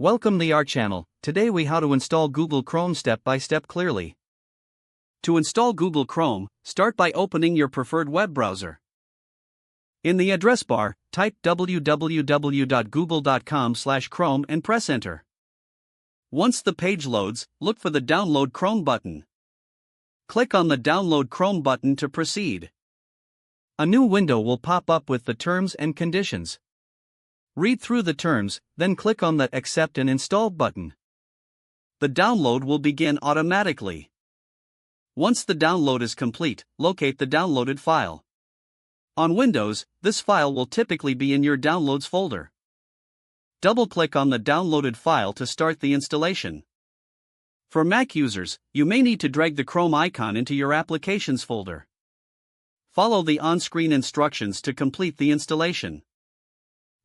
Welcome to our channel. Today we how to install Google Chrome step by step clearly. To install Google Chrome, start by opening your preferred web browser. In the address bar, type www.google.com/chrome and press enter. Once the page loads, look for the Download Chrome button. Click on the Download Chrome button to proceed. A new window will pop up with the terms and conditions. Read through the terms, then click on the Accept and Install button. The download will begin automatically. Once the download is complete, locate the downloaded file. On Windows, this file will typically be in your Downloads folder. Double-click on the downloaded file to start the installation. For Mac users, you may need to drag the Chrome icon into your Applications folder. Follow the on-screen instructions to complete the installation.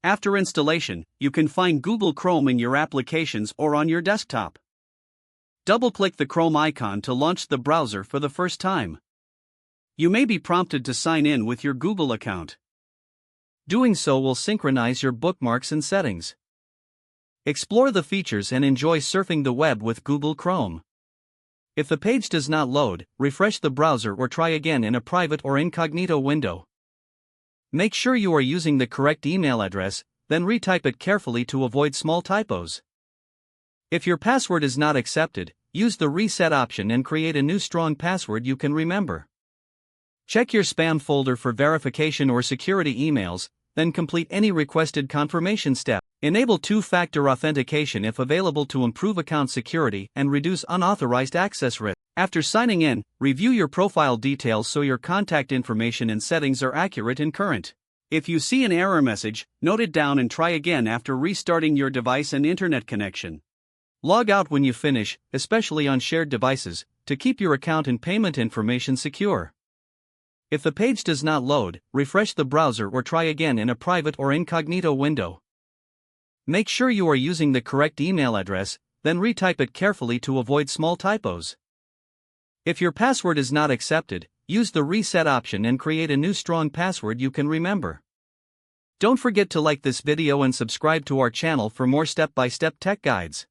After installation, you can find Google Chrome in your applications or on your desktop. Double-click the Chrome icon to launch the browser for the first time. You may be prompted to sign in with your Google account. Doing so will synchronize your bookmarks and settings. Explore the features and enjoy surfing the web with Google Chrome. If the page does not load, refresh the browser or try again in a private or incognito window. Make sure you are using the correct email address, then retype it carefully to avoid small typos. If your password is not accepted, use the reset option and create a new strong password you can remember. Check your spam folder for verification or security emails, then complete any requested confirmation step. Enable two-factor authentication if available to improve account security and reduce unauthorized access risk. After signing in, review your profile details so your contact information and settings are accurate and current. If you see an error message, note it down and try again after restarting your device and internet connection. Log out when you finish, especially on shared devices, to keep your account and payment information secure. If the page does not load, refresh the browser or try again in a private or incognito window. Make sure you are using the correct email address, then retype it carefully to avoid small typos. If your password is not accepted, use the reset option and create a new strong password you can remember. Don't forget to like this video and subscribe to our channel for more step-by-step tech guides.